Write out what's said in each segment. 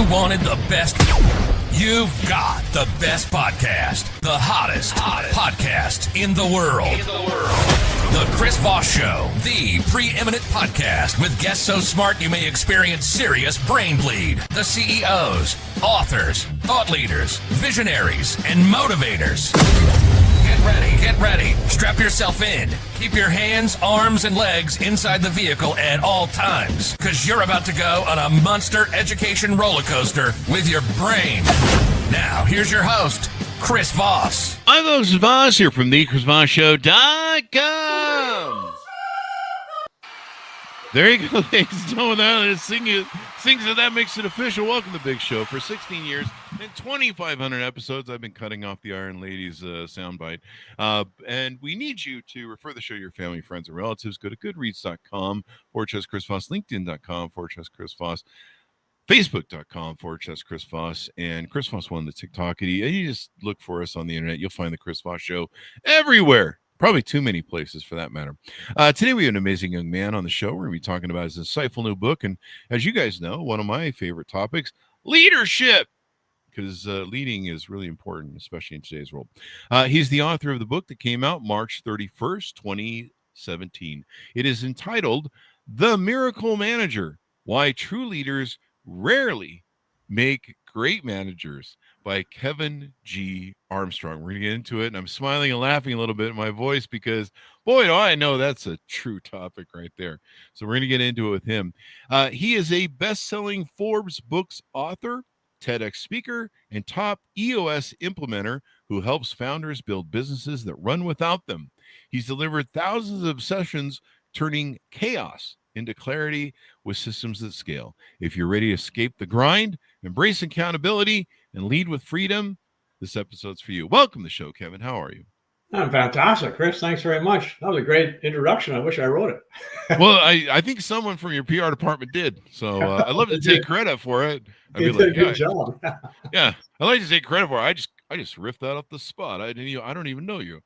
you wanted the best, you've got the best podcast, the hottest podcast in the world. The Chris Voss Show, the preeminent podcast with guests so smart you may experience serious brain bleed. The CEOs, authors, thought leaders, visionaries, and motivators. Get ready. Strap yourself in. Keep your hands, arms, and legs inside the vehicle at all times, because you're about to go on a monster education roller coaster with your brain. Now, here's your host, Chris Voss. I'm Voss here from the ChrisVossShow.com. There you go, ladies and gentlemen. That sings it. That makes it official. Welcome to the big show. For 16 years and 2,500 episodes, I've been cutting off the Iron Ladies soundbite. And we need you to refer the show to your family, friends, and relatives. Go to goodreads.com/Chris Voss, LinkedIn.com/Chris Voss, Facebook.com/Chris Voss, and Chris Voss One, the TikTok. You just look for us on the internet. You'll find the Chris Voss Show everywhere. Probably too many places for that matter. Today we have an amazing young man on the show. We're going to be talking about his insightful new book. And as you guys know, one of my favorite topics, leadership, because leading is really important, especially in today's world. He's the author of the book that came out March 31st, 2017. It is entitled The Miracle Manager, Why True Leaders Rarely Make Great Managers, by Kevin G. Armstrong. We're going to get into it, and I'm smiling and laughing a little bit in my voice because, boy, do I know that's a true topic right there. So we're going to get into it with him. He is a best-selling Forbes Books author, TEDx speaker, and top EOS implementer who helps founders build businesses that run without them. He's delivered thousands of sessions turning chaos into clarity with systems that scale. If you're ready to escape the grind, embrace accountability, and lead with freedom, this episode's for you. Welcome to the show, Kevin. How are you? I'm fantastic, Chris. Thanks very much. That was a great introduction. I wish I wrote it. Well, I think someone from your PR department did. So I'd love to take credit for it. I'd be did a good job. Yeah, I'd like to take credit for it. I just riffed that off the spot. I don't even know you.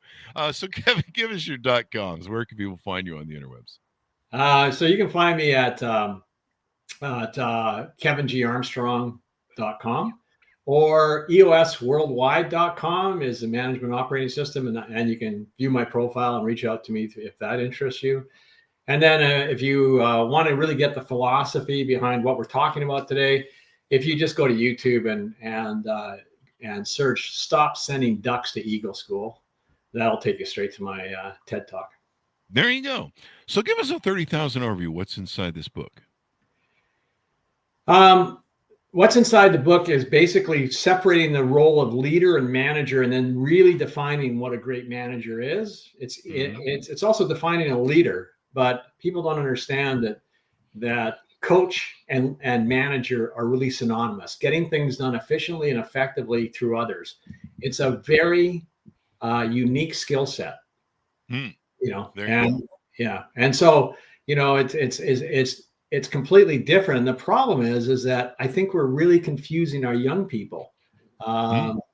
So Kevin, give us your .coms. Where can people find you on the interwebs? So you can find me at kevingarmstrong.com, or eosworldwide.com is the management operating system, and you can view my profile and reach out to me if that interests you. And then if you want to really get the philosophy behind what we're talking about today, if you just go to YouTube and search "Stop Sending Ducks to Eagle School," that'll take you straight to my TED Talk. There you go. So give us a 30,000 overview. What's inside this book? What's inside the book is basically separating the role of leader and manager, and then really defining what a great manager is. It's also defining a leader, but people don't understand that coach and manager are really synonymous. Getting things done efficiently and effectively through others. It's a very unique skill set. And so it's completely different. And the problem is that I think we're really confusing our young people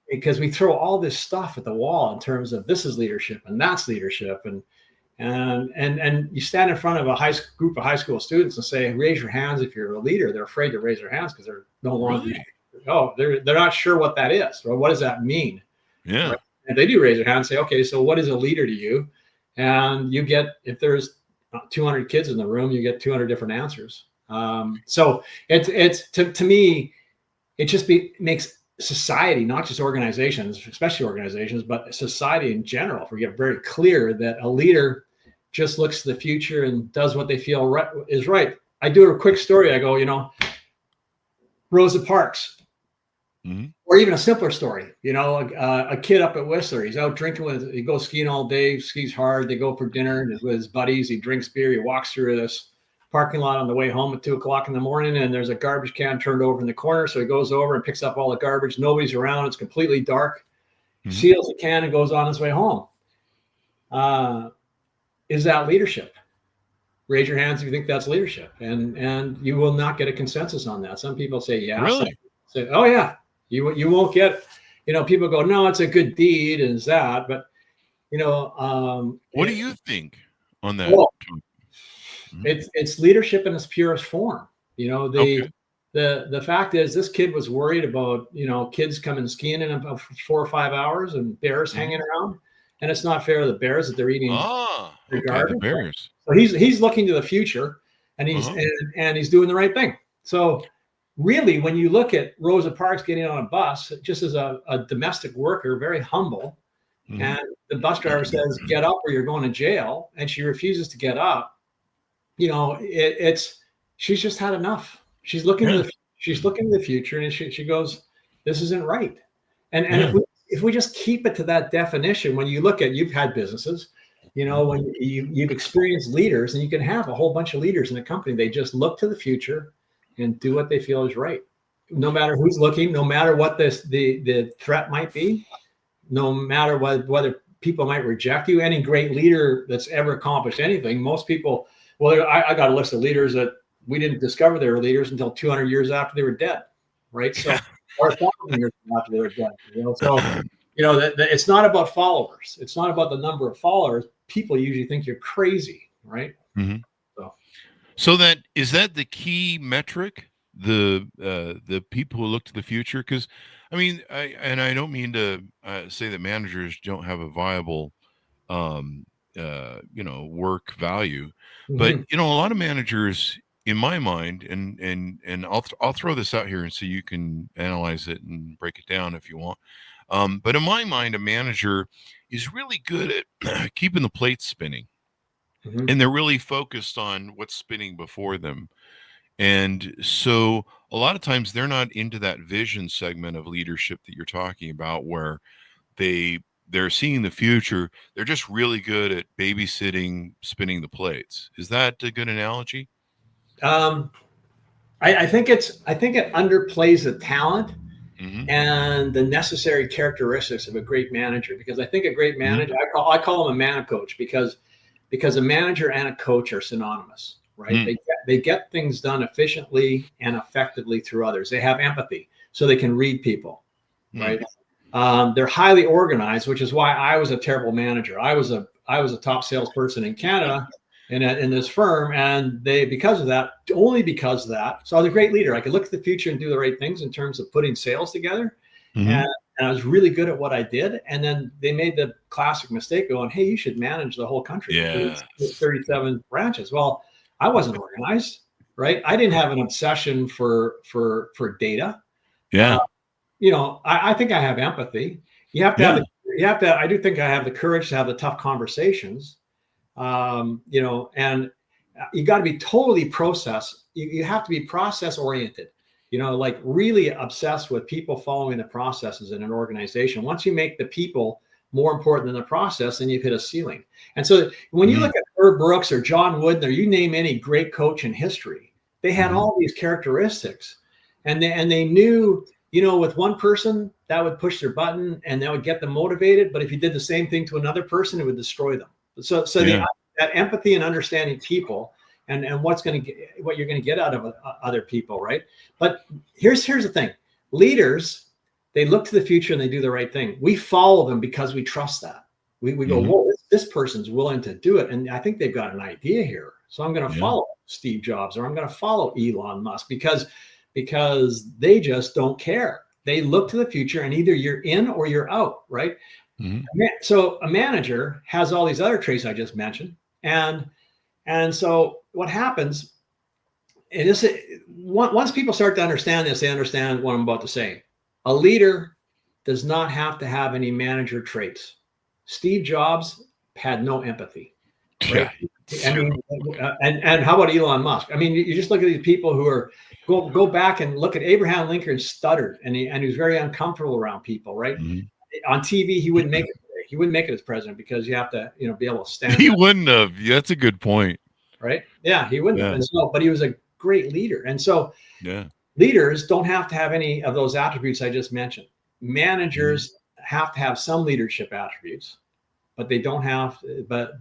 because we throw all this stuff at the wall in terms of this is leadership and that's leadership, and you stand in front of a group of high school students and say, raise your hands if you're a leader. They're afraid to raise their hands because they're no longer they're not sure what that is, or what does that mean. Yeah. And they do raise their hand and say, okay, so what is a leader to you? And you get, if there's 200 kids in the room, you get 200 different answers. So it's to me, it just makes society, not just organizations, especially organizations, but society in general, if we get very clear that a leader just looks to the future and does what they feel is right. I do a quick story. I go, Rosa Parks. Mm-hmm. Or even a simpler story, a kid up at Whistler, he's out drinking he goes skiing all day, skis hard. They go for dinner with his buddies. He drinks beer. He walks through this parking lot on the way home at 2:00 in the morning, and there's a garbage can turned over in the corner. So he goes over and picks up all the garbage. Nobody's around. It's completely dark. Mm-hmm. Seals the can and goes on his way home. Is that leadership? Raise your hands if you think that's leadership, and you will not get a consensus on that. Some people say yes. Really? Say, oh yeah. You won't get, people go, no, it's a good deed, and that, but what do you think on that? Well, it's leadership in its purest form. the fact is this kid was worried about, kids coming skiing in about 4 or 5 hours and bears hanging around. And it's not fair to the bears that they're eating their Okay, the garbage. bears. So he's looking to the future, and he's doing the right thing. So really, when you look at Rosa Parks getting on a bus, just as a domestic worker, very humble, and the bus driver says, "Get up or you're going to jail," and she refuses to get up, she's just had enough. She's looking to the future, and she goes, "This isn't right." And if we just keep it to that definition, when you look at, you've had businesses, when you've experienced leaders, and you can have a whole bunch of leaders in a company, they just look to the future and do what they feel is right, no matter who's looking, no matter what the threat might be, no matter whether people might reject you. Any great leader that's ever accomplished anything, most people, I got a list of leaders that we didn't discover they were leaders until 200 years after they were dead, right? So, or 1,000 years after they were dead. So, it's not about followers. It's not about the number of followers. People usually think you're crazy, right? Mm-hmm. So is that the key metric? The people who look to the future? Because I mean, I don't mean to say that managers don't have a viable, work value, but a lot of managers, in my mind, and I'll throw this out here and so you can analyze it and break it down if you want. But in my mind, a manager is really good at keeping the plates spinning, and they're really focused on what's spinning before them. And so a lot of times they're not into that vision segment of leadership that you're talking about, where they're seeing the future. They're just really good at babysitting, spinning the plates. Is that a good analogy? I think it underplays the talent and the necessary characteristics of a great manager, because I think a great manager, I call him a man coach, because a manager and a coach are synonymous, right? They get things done efficiently and effectively through others. They have empathy, so they can read people, right? They're highly organized, which is why I was a terrible manager. I was a top salesperson in Canada in this firm, and because of that, so I was a great leader. I could look at the future and do the right things in terms of putting sales together. And I was really good at what I did. And then they made the classic mistake going, "Hey, you should manage the whole country." Yeah. 37 branches. Well, I wasn't organized, right? I didn't have an obsession for data. Yeah. I think I have empathy. You have to I do think I have the courage to have the tough conversations. And you got to be totally process. You have to be process oriented, like really obsessed with people following the processes in an organization. Once you make the people more important than the process, then you've hit a ceiling. And so when you look at Herb Brooks or John Wooden, or you name any great coach in history, they had all these characteristics, and they knew, with one person that would push their button and that would get them motivated. But if you did the same thing to another person, it would destroy them. So that empathy and understanding people and what you're going to get out of other people, right? But here's the thing: leaders, they look to the future and they do the right thing. We follow them because we trust that. We go, whoa, this person's willing to do it, and I think they've got an idea here, so I'm going to follow Steve Jobs, or I'm going to follow Elon Musk, because they just don't care. They look to the future, and either you're in or you're out, right? So a manager has all these other traits I just mentioned, and so what happens is, once people start to understand this, they understand what I'm about to say. A leader does not have to have any manager traits. Steve Jobs had no empathy, right? I mean, and how about Elon Musk? I mean, you just look at these people who are go back and look at Abraham Lincoln. Stuttered, and he was very uncomfortable around people, right? On TV, he wouldn't make it. He wouldn't make it as president, because you have to, be able to stand. He wouldn't have. That's a good point. Right? Yeah, he wouldn't have. And so, but he was a great leader, and so leaders don't have to have any of those attributes I just mentioned. Managers have to have some leadership attributes, but they don't have. But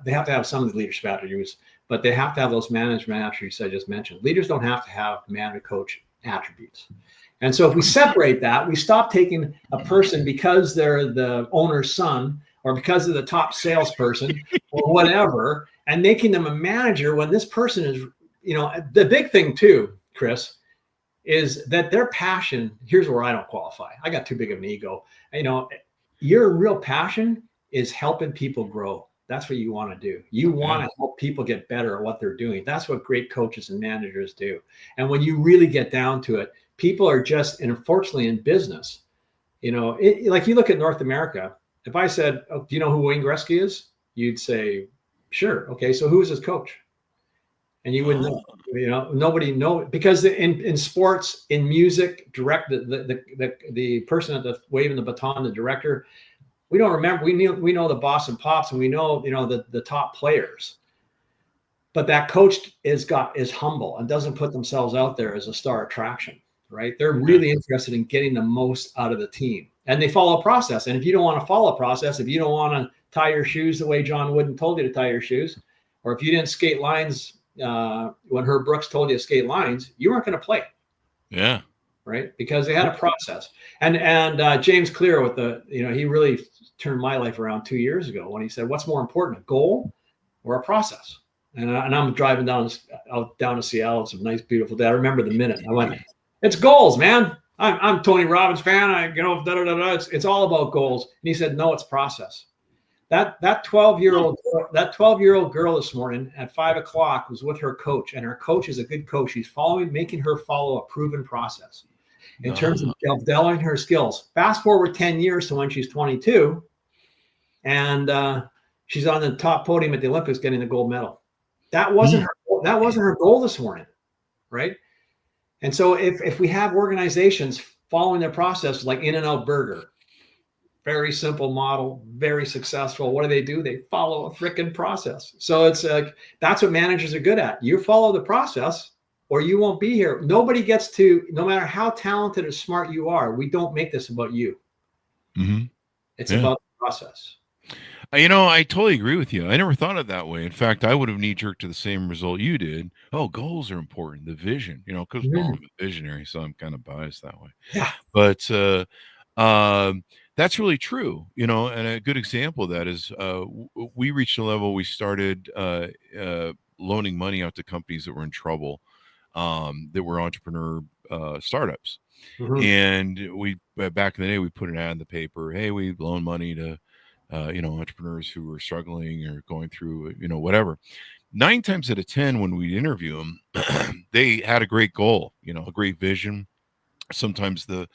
they have to have some of the leadership attributes, but they have to have those management attributes I just mentioned. Leaders don't have to have manager coach attributes. And so if we separate that, we stop taking a person because they're the owner's son, or because of the top salesperson or whatever, and making them a manager when this person is, the big thing too, Chris, is that their passion, here's where I don't qualify. I got too big of an ego. Your real passion is helping people grow. That's what you want to do. You want to help people get better at what they're doing. That's what great coaches and managers do. And when you really get down to it, people are just, and unfortunately in business, like you look at North America, if I said, do you know who Wayne Gretzky is? You'd say, sure. Okay. So who's his coach? And you wouldn't know, nobody know, because in sports, in music, the person at the waving the baton, the director, we don't remember. We know the boss and pops, and we know the top players. But that coach is humble and doesn't put themselves out there as a star attraction, right? They're really interested in getting the most out of the team, and they follow a process. And if you don't want to follow a process, if you don't want to tie your shoes the way John Wooden told you to tie your shoes, or if you didn't skate lines when Herb Brooks told you to skate lines, you weren't going to play. Yeah. Right. Because they had a process. And James Clear he really turned my life around 2 years ago when he said, what's more important, a goal or a process? And I'm driving down to Seattle. It's a nice, beautiful day. I remember the minute I went, it's goals, man. I'm Tony Robbins fan. It's all about goals. And he said, no, it's process. That 12-year-old girl this morning at 5:00 was with her coach, and her coach is a good coach. He's making her follow a proven process in terms of developing her skills. Fast forward 10 years to when she's 22, and she's on the top podium at the Olympics getting the gold medal. That wasn't her goal this morning, right? And so if we have organizations following their process, like In-N-Out Burger, very simple model, very successful. What do? They follow a freaking process. So it's that's what managers are good at. You follow the process or you won't be here. Nobody gets to, no matter how talented or smart you are, we don't make this about you. Mm-hmm. It's about the process. I totally agree with you. I never thought of it that way. In fact, I would have knee-jerked to the same result you did. Oh, goals are important. The vision, because I'm a visionary, so I'm kind of biased that way. Yeah. But that's really true, and a good example of that is we reached a level we started loaning money out to companies that were in trouble, that were entrepreneur startups. Mm-hmm. And we, back in the day, we put an ad in the paper, hey, we loan money to, entrepreneurs who were struggling or going through, whatever. 9 times out of 10, when we interview them, they had a great goal, a great vision. Sometimes the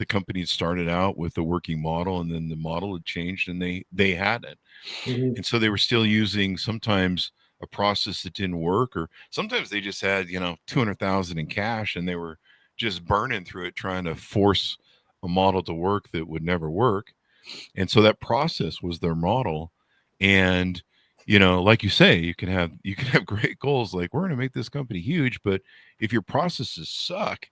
company started out with a working model, and then the model had changed, and they had it. Mm-hmm. And so they were still using sometimes a process that didn't work, or sometimes they just had, $200,000 in cash, and they were just burning through it, trying to force a model to work that would never work. And so that process was their model. And, like you say, you can have great goals, like we're going to make this company huge, but if your processes suck,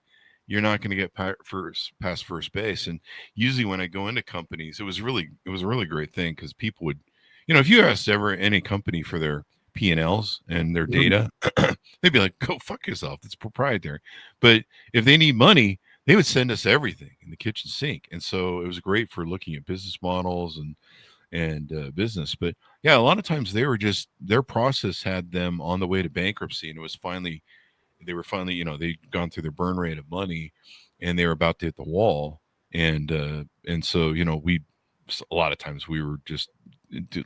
you're not going to get past first base. And usually when I go into companies, it was a really great thing, because people would, if you asked any company for their P&Ls and their data, they'd be like, go fuck yourself. It's proprietary. But if they need money, they would send us everything in the kitchen sink. And so it was great for looking at business models and business. But yeah, a lot of times their process had them on the way to bankruptcy. And it was they were finally, they'd gone through their burn rate of money, and they were about to hit the wall. And so, a lot of times we were just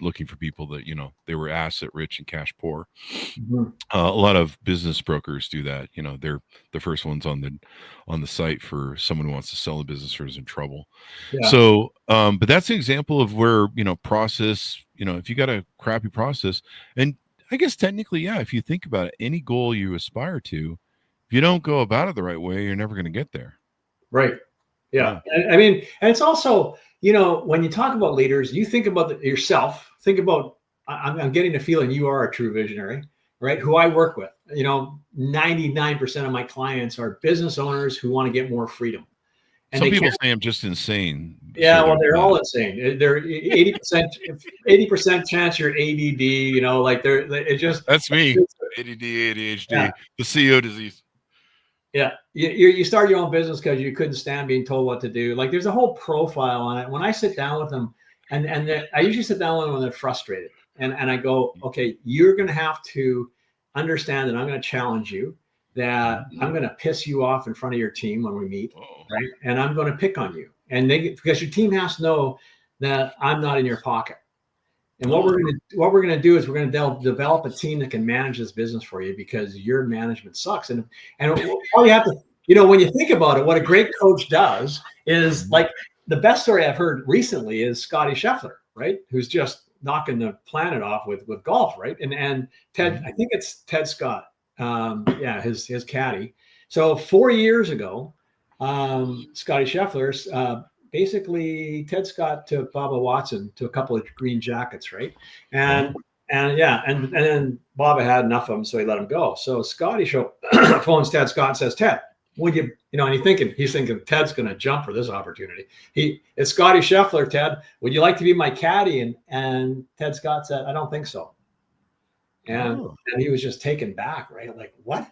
looking for people that, they were asset rich and cash poor. Mm-hmm. A lot of business brokers do that. They're the first ones on the site for someone who wants to sell a business or is in trouble. Yeah. So, but that's an example of where, process, if you got a crappy process, and I guess technically, yeah, if you think about it, any goal you aspire to, if you don't go about it the right way, you're never going to get there. Right. Yeah. And it's also, when you talk about leaders, you think about yourself, think about, I'm getting the feeling you are a true visionary, right? Who I work with, 99% of my clients are business owners who want to get more freedom. And some people say I'm just insane. Yeah, well, they're all insane. They're 80% chance you're ADD. That's me. ADD, ADHD, the CEO disease. Yeah, you start your own business because you couldn't stand being told what to do. Like, there's a whole profile on it. When I sit down with them, and I usually sit down with them when they're frustrated, and I go, okay, you're going to have to understand that I'm going to challenge you. that I'm going to piss you off in front of your team when we meet, Oh. right? And I'm going to pick on you. And because your team has to know that I'm not in your pocket. And what we're going to do is we're going to develop a team that can manage this business for you because your management sucks. And all you have to, when you think about it, what a great coach does is, like, the best story I've heard recently is Scotty Scheffler, right? Who's just knocking the planet off with golf, right? And Ted, I think it's Ted Scott. His caddy. So 4 years ago, Scotty Scheffler, basically Ted Scott took Bubba Watson to a couple of green jackets, right? And then Bubba had enough of them, so he let him go. So Scotty phones Ted Scott and says, Ted, would you, and he's thinking Ted's going to jump for this opportunity. It's Scotty Scheffler, Ted, would you like to be my caddy? And Ted Scott said, I don't think so. And he was just taken back, right? Like, what?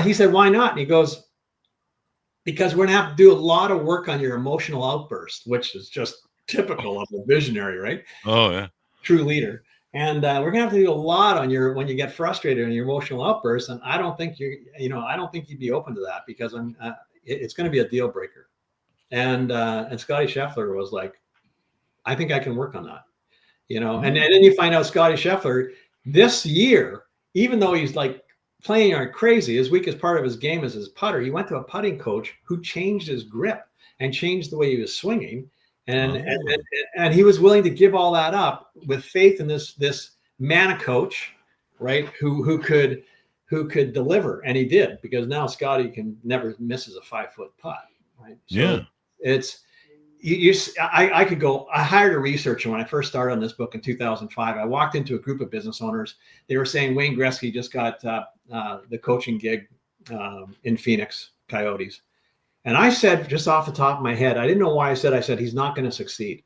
He said, why not? And he goes, because we're going to have to do a lot of work on your emotional outburst, which is just typical of a visionary, right? Oh, yeah. True leader. And we're going to have to do a lot on when you get frustrated and your emotional outburst. And I don't think I don't think you'd be open to that, because it's going to be a deal breaker. And Scotty Scheffler was like, I think I can work on that, and then you find out Scotty Scheffler this year, even though he's like playing like crazy, his weakest part of his game is his putter. He went to a putting coach who changed his grip and changed the way he was swinging. And he was willing to give all that up with faith in this mana coach, right? Who could deliver. And he did, because now Scotty can never misses a 5-foot putt. Right. So it's, I could go. I hired a researcher when I first started on this book in 2005. I walked into a group of business owners. They were saying Wayne Gretzky just got the coaching gig in Phoenix Coyotes, and I said, just off the top of my head, I didn't know why I said he's not going to succeed,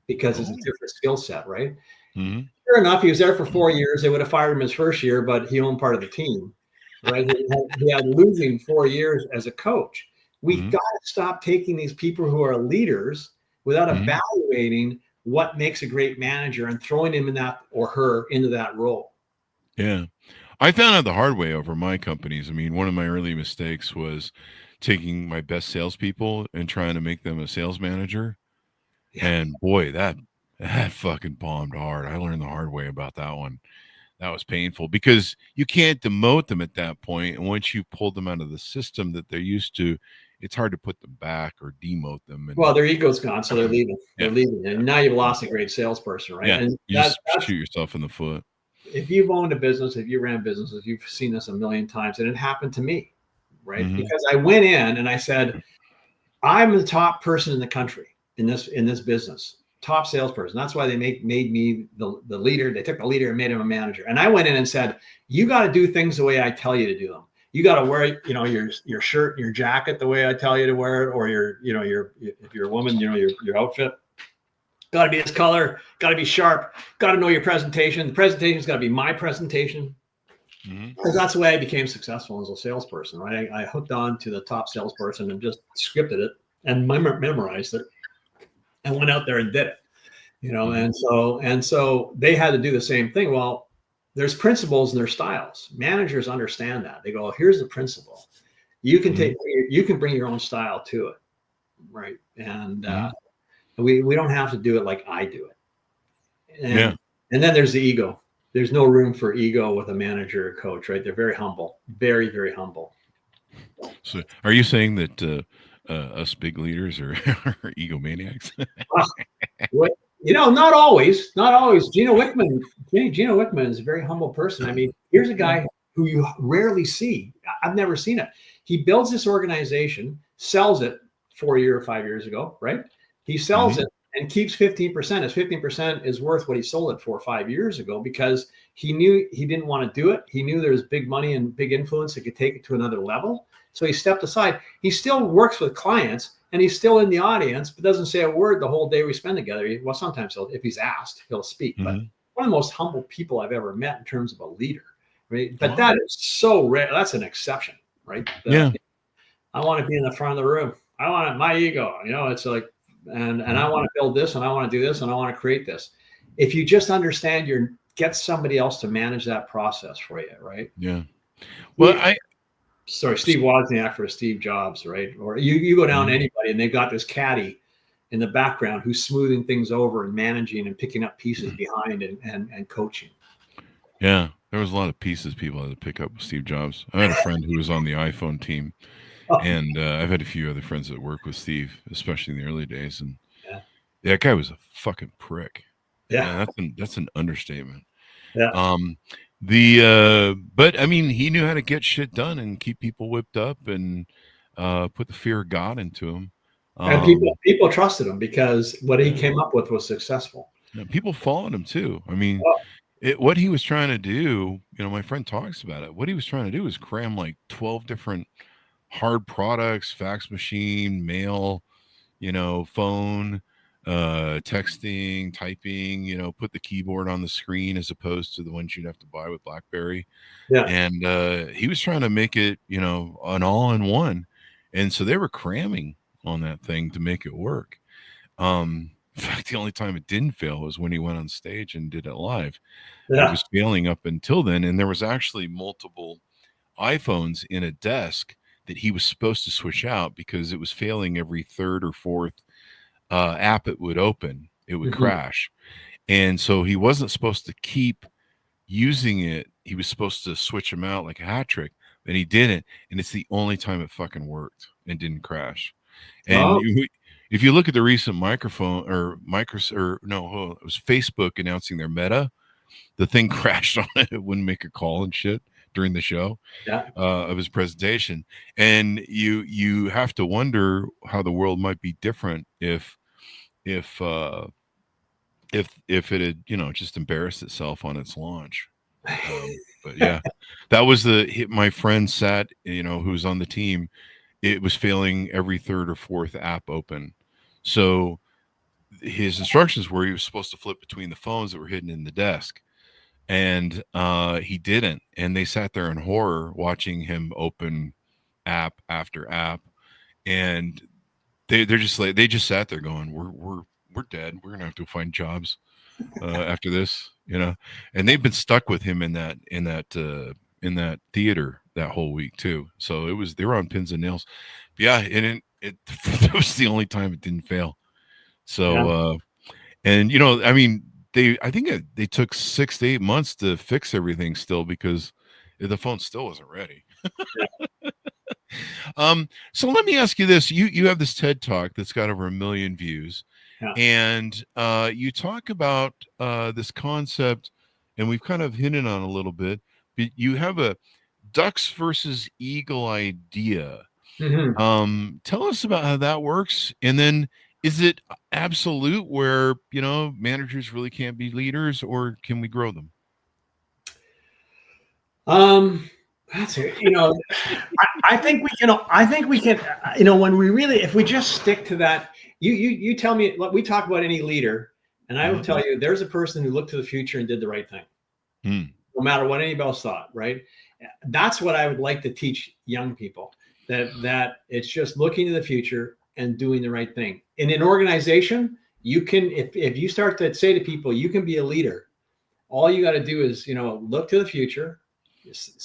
because it's a different skill set, right? Mm-hmm. Sure enough, he was there for 4 years. They would have fired him his first year, but he owned part of the team, right? He had losing 4 years as a coach. We got to stop taking these people who are leaders without evaluating what makes a great manager and throwing him in that or her into that role. Yeah. I found out the hard way over my companies. I mean, one of my early mistakes was taking my best salespeople and trying to make them a sales manager. Yeah. And boy, that fucking bombed hard. I learned the hard way about that one. That was painful, because you can't demote them at that point. And once you pull them out of the system that they're used to, it's hard to put them back or demote them. And, well, their ego's gone, so they're leaving. They're leaving, and now you've lost a great salesperson, right? Yeah, and you just shoot yourself in the foot. If you've owned a business, if you ran businesses, you've seen this a million times, and it happened to me, right? Because I went in and I said, I'm the top person in the country in this business, top salesperson. That's why they made me the leader. They took the leader and made him a manager. And I went in and said, you got to do things the way I tell you to do them. You got to wear, your shirt, your jacket the way I tell you to wear it, or if you're a woman, your outfit. Got to be this color. Got to be sharp. Got to know your presentation. The presentation's got to be my presentation. Because that's the way I became successful as a salesperson, right? I hooked on to the top salesperson and just scripted it and memorized it, and went out there and did it, and so they had to do the same thing. Well, there's principles and there's styles. Managers understand that. They go, here's the principle. You can you can bring your own style to it, right? And we don't have to do it like I do it. And then there's the ego. There's no room for ego with a manager or coach, right? They're very humble, very, very humble. So are you saying that us big leaders are egomaniacs? Not always. Gino Wickman is a very humble person. I mean, here's a guy who you rarely see. I've never seen it. He builds this organization, sells it 4 or 5 years ago, right? He sells it and keeps 15%. His 15% is worth what he sold it for 5 years ago, because he knew he didn't want to do it. He knew there was big money and big influence that could take it to another level. So he stepped aside. He still works with clients, and he's still in the audience, but doesn't say a word the whole day we spend together. Well, sometimes if he's asked, he'll speak. But one of the most humble people I've ever met in terms of a leader. Right? But that is so rare. That's an exception, right? I want to be in the front of the room. I want my ego. It's like, and I want to build this, and I want to do this, and I want to create this. If you just understand, get somebody else to manage that process for you, right? Yeah. Well, Steve Wozniak for Steve Jobs, right? Or you go down to anybody and they've got this caddy in the background who's smoothing things over and managing and picking up pieces behind and coaching. Yeah, there was a lot of pieces people had to pick up with Steve Jobs. I had a friend who was on the iPhone team, and I've had a few other friends that work with Steve, especially in the early days, and that guy was a fucking prick. Yeah, that's an understatement. yeah. But I mean, he knew how to get shit done and keep people whipped up and put the fear of God into them. And people trusted him because what he came up with was successful. People followed him too. I mean, Oh. what he was trying to do, my friend talks about it. What he was trying to do was cram like 12 different hard products, fax machine, mail, phone, texting, typing, put the keyboard on the screen as opposed to the ones you'd have to buy with BlackBerry. Yeah. And he was trying to make it, an all-in-one. And so they were cramming on that thing to make it work. In fact, the only time it didn't fail was when he went on stage and did it live. Yeah. It was failing up until then. And there was actually multiple iPhones in a desk that he was supposed to switch out because it was failing every third or fourth app it would open. It would crash. And so he wasn't supposed to keep using it. He was supposed to switch them out like a hat trick, and he didn't. And it's the only time it fucking worked and didn't crash. And if you look at the recent it was Facebook announcing their Meta, the thing crashed on it. It wouldn't make a call and shit during the show of his presentation. And you have to wonder how the world might be different if it had, just embarrassed itself on its launch. But yeah, that was my friend sat, who was on the team. It was failing every third or fourth app open. So his instructions were he was supposed to flip between the phones that were hidden in the desk. And he didn't. And they sat there in horror watching him open app after app. And they just sat there going, we're dead. We're gonna have to find jobs after this, And they've been stuck with him in that theater that whole week too. So they were on pins and nails. But yeah, and it that was the only time it didn't fail. So and I mean, I think they took 6 to 8 months to fix everything still because the phone still wasn't ready. So let me ask you this. You have this TED Talk that's got over 1 million views. Yeah. And you talk about this concept, and we've kind of hinted on a little bit, but you have a ducks versus eagle idea. Tell us about how that works. And then is it absolute where, managers really can't be leaders, or can we grow them? That's it. I think we can, when we really, if we just stick to that, you tell me, we talk about any leader, and I will tell you, there's a person who looked to the future and did the right thing, no matter what anybody else thought, right? That's what I would like to teach young people, that it's just looking to the future and doing the right thing. In an organization, you can, if you start to say to people, you can be a leader, all you got to do is, look to the future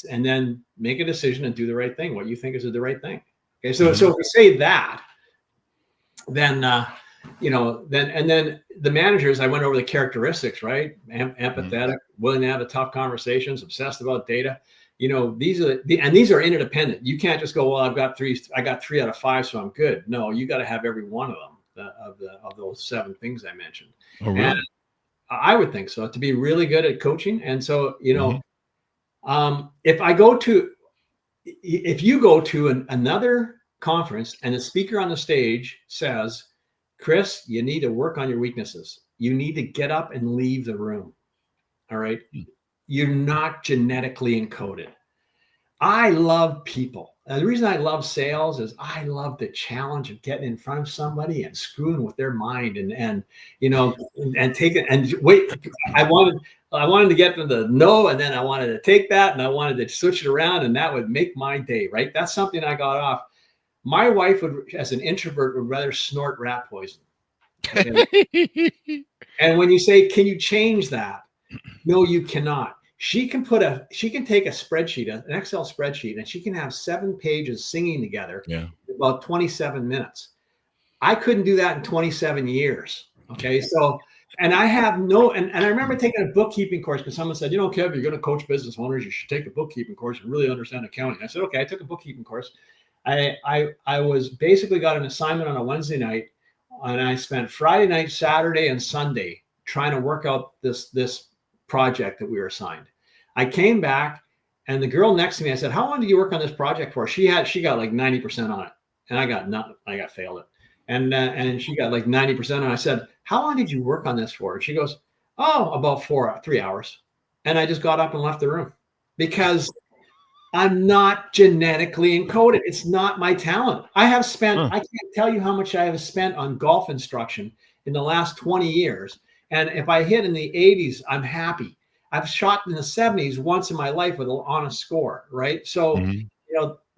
and then make a decision and do the right thing, what you think is the right thing. Okay. So if we say that, then, then the managers, I went over the characteristics, right? Empathetic, willing to have tough conversations, obsessed about data. These are interdependent. You can't just go, well, I got 3 out of 5, so I'm good. No, you got to have every one of them, of those 7 things I mentioned. Oh, really? And I would think so, to be really good at coaching. And so, if you go to another conference and the speaker on the stage says, Chris, you need to work on your weaknesses. You need to get up and leave the room. All right. You're not genetically encoded. I love people. And the reason I love sales is I love the challenge of getting in front of somebody and screwing with their mind and take it and wait. I wanted to get them to no, and then I wanted to take that and I wanted to switch it around, and that would make my day, right? That's something I got off. My wife would, as an introvert, would rather snort rat poison. Okay? And when you say, can you change that? No, you cannot. she can take a spreadsheet, an Excel spreadsheet, and she can have 7 pages singing together Yeah. in about 27 minutes. I couldn't do that in 27 years. Okay. So, and I have and I remember taking a bookkeeping course because someone said, Kev, you're going to coach business owners. You should take a bookkeeping course and really understand accounting. I said, okay, I took a bookkeeping course. I was basically got an assignment on a Wednesday night, and I spent Friday night, Saturday, and Sunday trying to work out this project that we were assigned. I came back, and the girl next to me, I said, how long did you work on this project for? She got like 90% on it, and I got nothing. I got failed it. And she got like 90%. And I said, how long did you work on this for? And she goes, oh, about 3 hours. And I just got up and left the room because I'm not genetically encoded. It's not my talent. I have spent, I can't tell you how much I have spent on golf instruction in the last 20 years. And if I hit in the 80s, I'm happy. I've shot in the 70s once in my life with an honest score, right? So,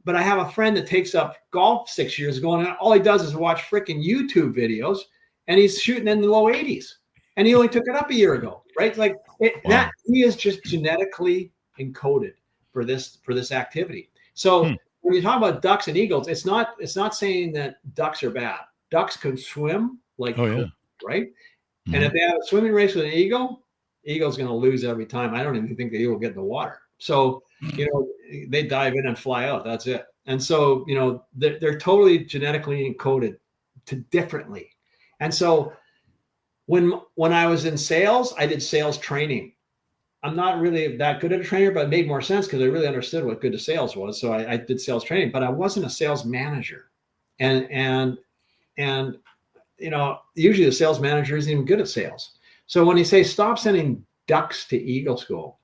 but I have a friend that takes up golf 6 years ago, and all he does is watch freaking YouTube videos, and he's shooting in the low 80s. And he only took it up a year ago, right? Like that, he is just genetically encoded for this activity. So when you talk about ducks and eagles, it's not saying that ducks are bad. Ducks can swim like right? And if they have a swimming race with an eagle's going to lose every time. I don't even think the eagle will get in the water. So, they dive in and fly out. That's it. And so, they're totally genetically encoded differently. And so when I was in sales, I did sales training. I'm not really that good at a trainer, but it made more sense because I really understood what good to sales was. So I did sales training, but I wasn't a sales manager. And usually the sales manager isn't even good at sales. So when you say stop sending ducks to eagle school,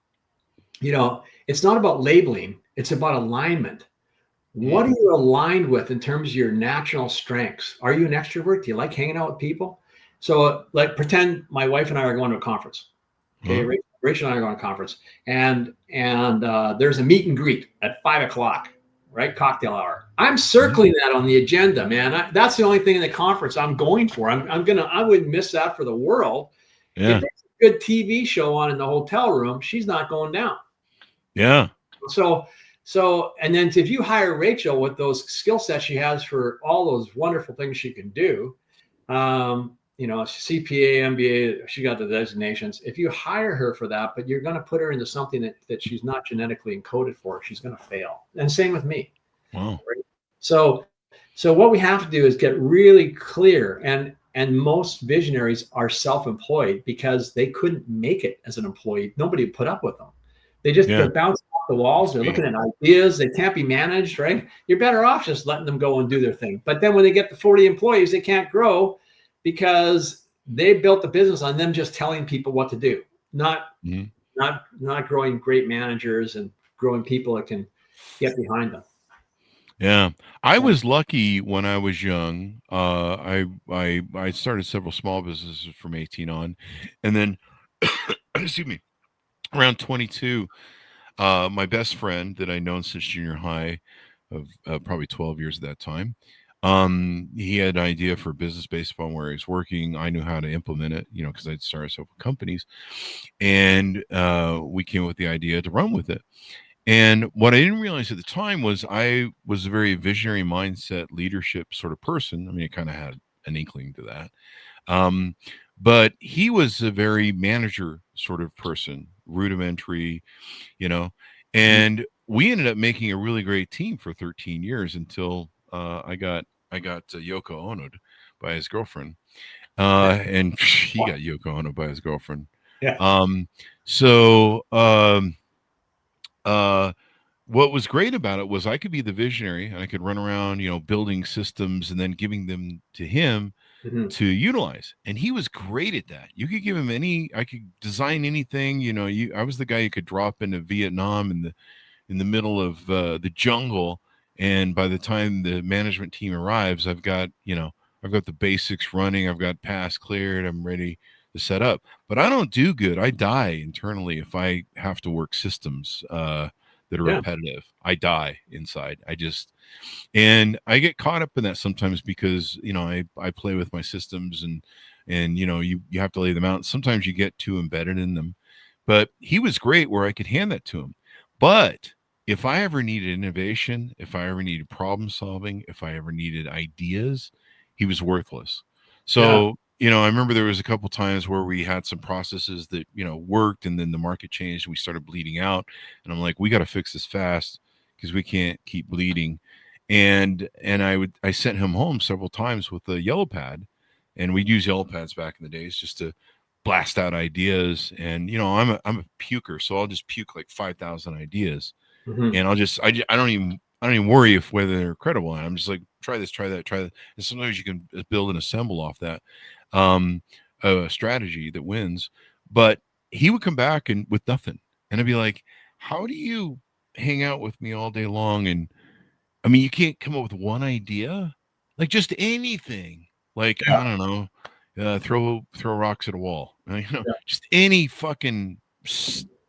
it's not about labeling. It's about alignment. What are you aligned with in terms of your natural strengths? Are you an extrovert? Do you like hanging out with people? So like pretend my wife and I are going to a conference. Okay. Rachel and I are going to a conference and there's a meet and greet at 5:00, right? Cocktail hour. I'm circling that on the agenda, man. That's the only thing in the conference I'm going for. I wouldn't miss that for the world. Yeah. If there's a good TV show on in the hotel room, she's not going down. Yeah. So, and then if you hire Rachel with those skill sets she has for all those wonderful things she can do, CPA, MBA, she got the designations. If you hire her for that, but you're going to put her into something that she's not genetically encoded for, she's going to fail. And same with me. Wow. Right? So what we have to do is get really clear. And most visionaries are self-employed because they couldn't make it as an employee. Nobody would put up with them. They're bouncing off the walls. They're looking at ideas. They can't be managed, right? You're better off just letting them go and do their thing. But then when they get to 40 employees, they can't grow because they built the business on them just telling people what to do, not growing great managers and growing people that can get behind them. Yeah, I was lucky when I was young. I started several small businesses from 18 on, and then excuse me, around 22, my best friend that I'd known since junior high, of probably 12 years at that time, he had an idea for a business based upon where he was working. I knew how to implement it, because I'd started several companies, and we came up with the idea to run with it. And what I didn't realize at the time was I was a very visionary mindset leadership sort of person. I mean, I kind of had an inkling to that. But he was a very manager sort of person, rudimentary, and we ended up making a really great team for 13 years until I got Yoko Ono'd by his girlfriend. And he got Yoko Ono by his girlfriend. Yeah. What was great about it was I could be the visionary and I could run around, building systems and then giving them to him to utilize. And he was great at that. You could give him I could design anything, I was the guy you could drop into Vietnam in the middle of the jungle. And by the time the management team arrives, I've got the basics running. I've got paths cleared. I'm ready to set up, but I don't do good. I die internally if I have to work systems that are repetitive. I die inside. And I get caught up in that sometimes because I play with my systems and you have to lay them out. Sometimes you get too embedded in them, But he was great where I could hand that to him. But if I ever needed innovation, if I ever needed problem solving, if I ever needed ideas, he was worthless. Yeah. So, I remember there was a couple times where we had some processes that, worked, and then the market changed and we started bleeding out. And I'm like, we got to fix this fast because we can't keep bleeding. And I sent him home several times with a yellow pad, and we'd use yellow pads back in the days just to blast out ideas. And I'm a puker, so I'll just puke like 5,000 ideas, Mhm. and I don't even worry if whether they're credible. I'm just like, try this, try that, try that. And sometimes you can build and assemble off that a strategy that wins. But he would come back and with nothing, and I'd be like, how do you hang out with me all day long? And I mean, you can't come up with one idea, like just anything. Like, Yeah. I don't know, throw rocks at a wall. Yeah. Just any fucking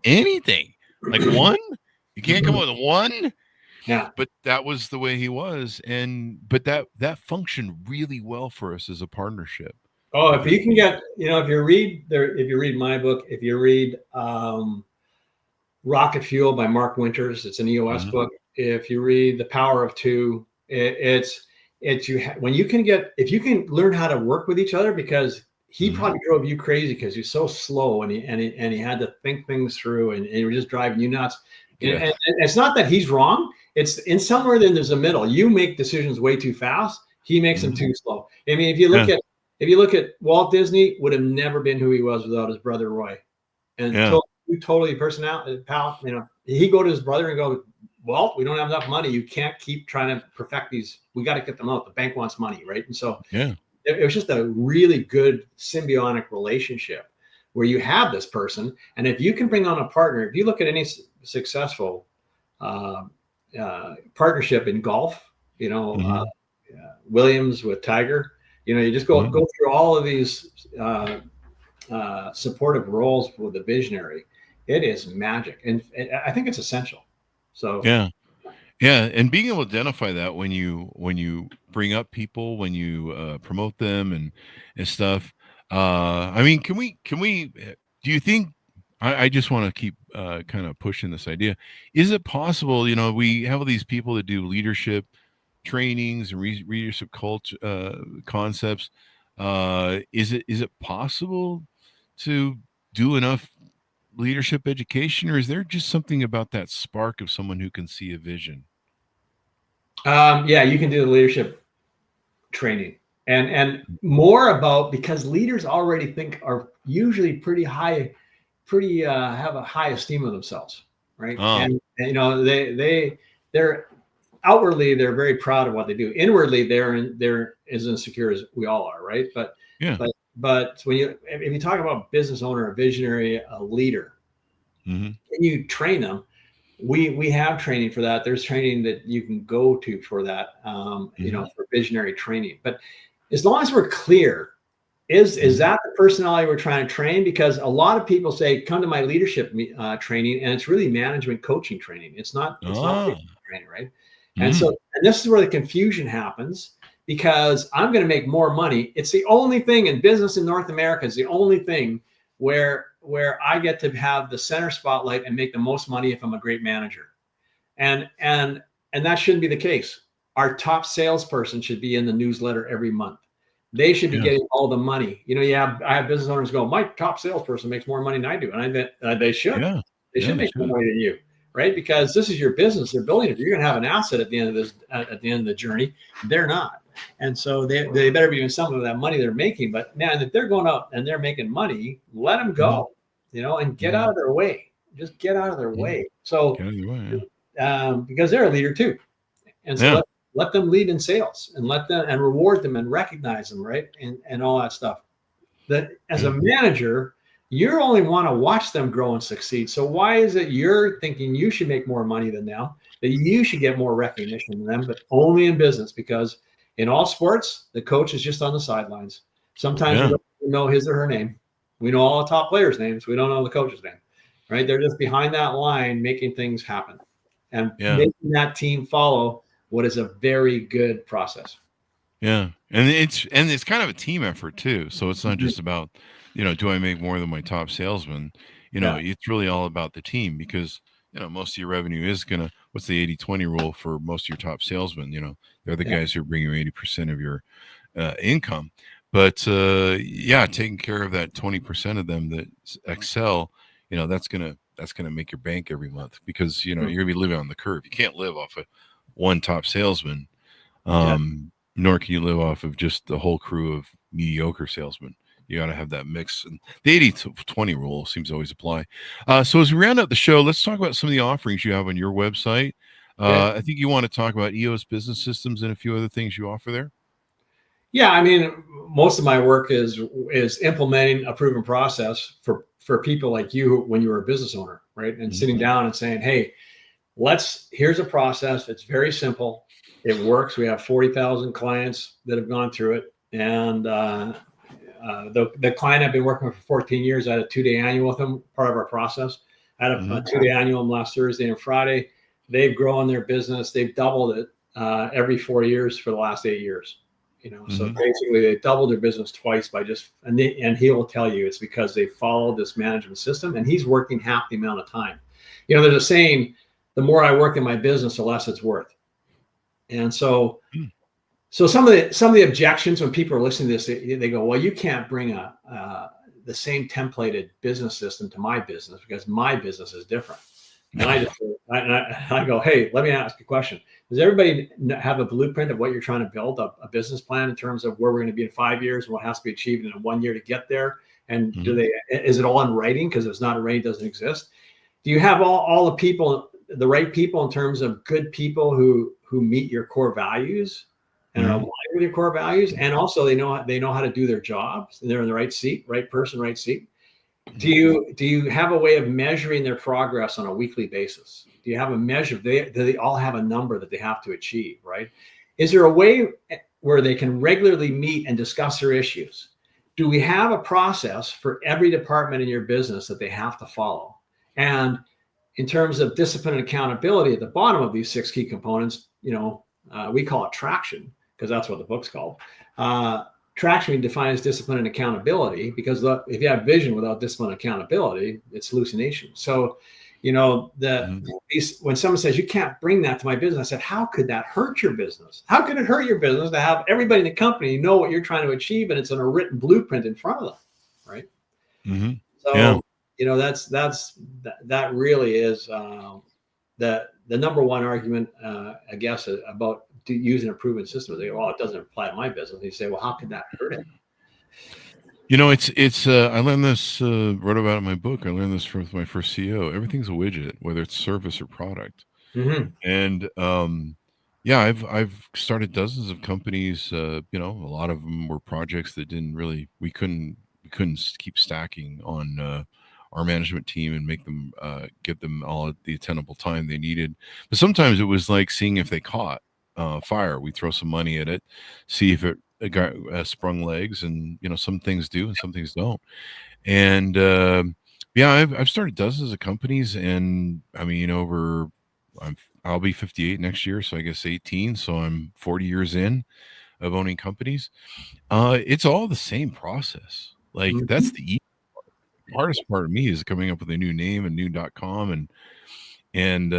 anything. Like one, you can't come up with one. Yeah. But that was the way he was, but that functioned really well for us as a partnership. Oh, if you can get, if you read my book, if you read Rocket Fuel by Mark Winters, it's an EOS book. If you read The Power of Two, it's when you can if you can learn how to work with each other, because he probably drove you crazy because you're so slow, and he had to think things through, and he was just driving you nuts. Yeah. And it's not that he's wrong. It's in somewhere then there's a middle. You make decisions way too fast. He makes them too slow. I mean, if you look at Walt Disney, would have never been who he was without his brother Roy. And totally personality, pal. He'd go to his brother and go, "Walt, we don't have enough money. You can't keep trying to perfect these. We got to get them out. The bank wants money, right?" And so it was just a really good symbiotic relationship where you have this person, and if you can bring on a partner, if you look at any successful partnership in golf, Williams with Tiger, you just go through all of these supportive roles with a visionary. It is magic, and I think it's essential. So yeah, and being able to identify that when you bring up people, when you promote them and stuff. I mean, can we? Do you think? I just want to keep kind of pushing this idea. Is it possible? We have all these people that do leadership trainings and leadership concepts. Is it possible to do enough leadership education, or is there just something about that spark of someone who can see a vision? Yeah, you can do the leadership training and more about, because leaders already are usually pretty high, have a high esteem of themselves, right? And they're outwardly they're very proud of what they do. Inwardly, they're as insecure as we all are, right? But when if you talk about business owner, a visionary, a leader, and you train them, we have training for that. There's training that you can go to for that, for visionary training. But as long as we're clear, is that the personality we're trying to train? Because a lot of people say, come to my leadership training, and it's really management coaching training. It's not training, right? And so, and this is where the confusion happens, because I'm going to make more money. It's the only thing in business in North America, is the only thing where I get to have the center spotlight and make the most money if I'm a great manager. And that shouldn't be the case. Our top salesperson should be in the newsletter every month. They should be getting all the money. I have business owners go, my top salesperson makes more money than I do. And I bet they should. They should make more money than you, right? Because this is your business. They're building it. You're going to have an asset at the end of this, at the end of the journey. They're not. And so they better be doing something with that money they're making. But man, if they're going out and they're making money, let them go, and get out of their way. Just get out of their way. So because they're a leader too. And so let them lead in sales, and let them and reward them and recognize them, right? And all that stuff. That as a manager, you only want to watch them grow and succeed. So why is it you're thinking you should make more money than them, that you should get more recognition than them, but only in business? Because in all sports, the coach is just on the sidelines. Sometimes we don't know his or her name. We know all the top players' names. We don't know the coach's name, right? They're just behind that line making things happen and making that team follow what is a very good process. Yeah. And it's kind of a team effort too. So it's not just about, do I make more than my top salesman? it's really all about the team, because most of your revenue is gonna, what's the 80-20 rule for most of your top salesmen? They're the guys who are bringing you 80% of your income. But taking care of that 20% of them that excel, that's gonna make your bank every month, because you're gonna be living on the curve. You can't live off of one top salesman, nor can you live off of just the whole crew of mediocre salesmen. You got to have that mix. And the 80-20 rule seems to always apply. So as we round out the show, let's talk about some of the offerings you have on your website. I think you want to talk about EOS Business Systems and a few other things you offer there. Yeah, I mean, most of my work is implementing a proven process for people like you when you were a business owner, right? And sitting down and saying, hey, here's a process. It's very simple. It works. We have 40,000 clients that have gone through it. And the client I've been working with for 14 years, I had a 2-day annual with them, part of our process. I had a 2-day annual last Thursday and Friday. They've grown their business. They've doubled it every 4 years for the last 8 years. So basically they doubled their business twice by and he will tell you it's because they followed this management system, and he's working half the amount of time. There's a saying, the more I work in my business, the less it's worth. And so some of the objections when people are listening to this, they go, well, you can't bring the same templated business system to my business because my business is different. And I go, hey, let me ask you a question. Does everybody have a blueprint of what you're trying to build, a business plan in terms of where we're going to be in 5 years and what has to be achieved in 1 year to get there? And is it all in writing? Because if it's not in writing, it doesn't exist. Do you have all the people, the right people in terms of good people who meet your core values and are aligned with your core values, and also they know how to do their jobs, and they're in the right seat, right person, right seat? Do you have a way of measuring their progress on a weekly basis? Do you have a measure? Do they all have a number that they have to achieve, right? Is there a way where they can regularly meet and discuss their issues? Do we have a process for every department in your business that they have to follow? And in terms of discipline and accountability, at the bottom of these 6 key components, we call it traction, because that's what the book's called. Traction defines discipline and accountability, because if you have vision without discipline and accountability, it's hallucination. So, when someone says you can't bring that to my business, I said, how could that hurt your business? How could it hurt your business to have everybody in the company know what you're trying to achieve, and it's in a written blueprint in front of them, right? So, that really is the number one argument, I guess, about using a proven system. They go, well, it doesn't apply to my business. And you say, well, how could that hurt it? It's I learned this, wrote about it in my book. I learned this from my first CEO. Everything's a widget, whether it's service or product. And I've started dozens of companies. A lot of them were projects that we couldn't keep stacking on our management team and make them get them all the attainable time they needed. But sometimes it was like seeing if they caught fire. We throw some money at it, see if it got sprung legs, and some things do and some things don't. And I've started dozens of companies, and I mean, I'll be 58 next year, so I guess 18. So I'm 40 years in of owning companies. It's all the same process. Like that's the hardest part of me is coming up with a new name and new .com and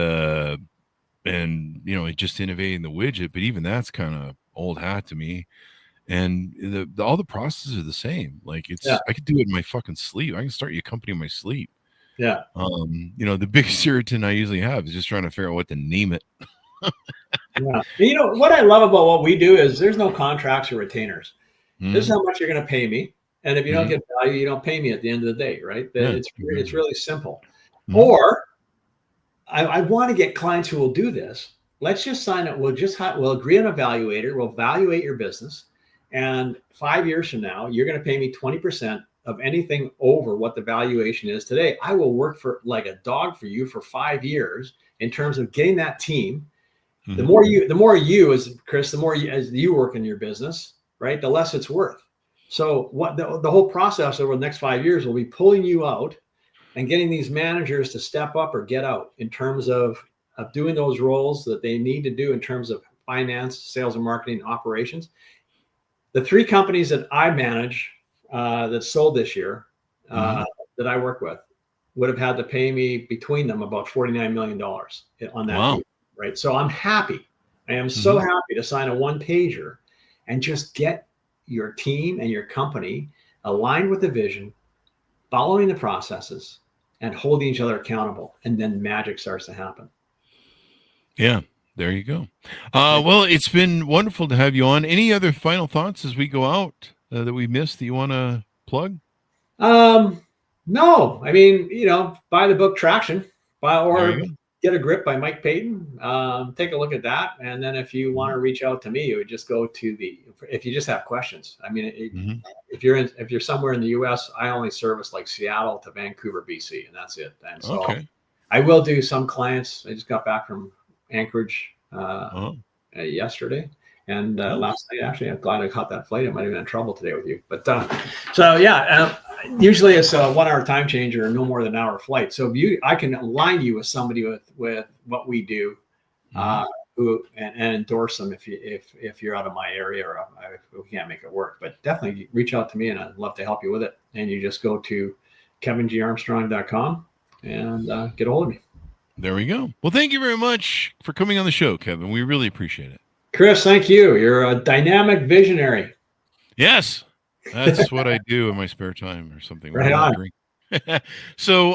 just innovating the widget. But even that's kind of old hat to me. And all the processes are the same. Like I could do it in my fucking sleep. I can start your company in my sleep. Yeah. The biggest irritant I usually have is just trying to figure out what to name it. Yeah. What I love about what we do is there's no contracts or retainers. This is how much you're going to pay me. And if you don't get value, you don't pay me at the end of the day, right? It's really simple. Or I want to get clients who will do this. Let's just sign up. We'll agree on an evaluator. We'll evaluate your business. And 5 years from now, you're going to pay me 20% of anything over what the valuation is today. I will work for like a dog for you for 5 years in terms of getting that team. The more you as Chris, the more as you work in your business, right? The less it's worth. So what the whole process over the next 5 years will be pulling you out and getting these managers to step up or get out in terms of doing those roles that they need to do in terms of finance, sales and marketing, operations. The 3 companies that I manage that sold this year that I work with, would have had to pay me between them about $49 million on that Wow. deal, right? So I'm happy. I am so happy to sign a one-pager and just get your team and your company aligned with the vision, following the processes, and holding each other accountable. And then magic starts to happen. Yeah, there you go. Well, it's been wonderful to have you on. Any other final thoughts as we go out that we missed that you want to plug? No, I mean, buy the book Traction, There you or go. Get a Grip by Mike Payton. Take a look at that. And then if you want to reach out to me, you would just go to if you just have questions. I mean, if you're somewhere in the US, I only service like Seattle to Vancouver, BC, and that's it. And so I will do some clients. I just got back from Anchorage yesterday. And last night, actually, I'm glad I caught that flight. I might have been in trouble today with you. But usually it's a 1 hour time change or no more than an hour flight. So I can align you with somebody with what we do, who and endorse them if you're out of my area or if we can't make it work. But definitely reach out to me, and I'd love to help you with it. And you just go to kevingarmstrong.com and get a hold of me. There we go. Well, thank you very much for coming on the show, Kevin. We really appreciate it. Chris, thank you. You're a dynamic visionary. Yes, that's what I do in my spare time or something. Right on. So,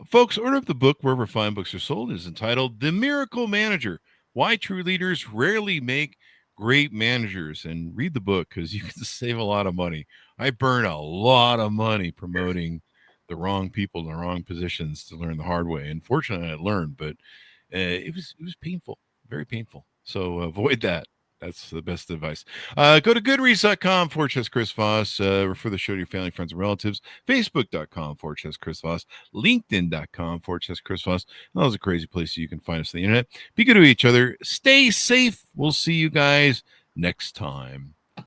folks, order up the book wherever fine books are sold. It's entitled The Miracle Manager, Why True Leaders Rarely Make Great Managers. And read the book because you can save a lot of money. I burn a lot of money promoting the wrong people in the wrong positions to learn the hard way. And fortunately, I learned, but it was painful, very painful. So avoid that. That's the best advice. Go to goodreads.com/Chris Voss. Refer the show to your family, friends, and relatives. Facebook.com/Chris Voss. LinkedIn.com/Chris Voss. Those are crazy places you can find us on the internet. Be good to each other. Stay safe. We'll see you guys next time.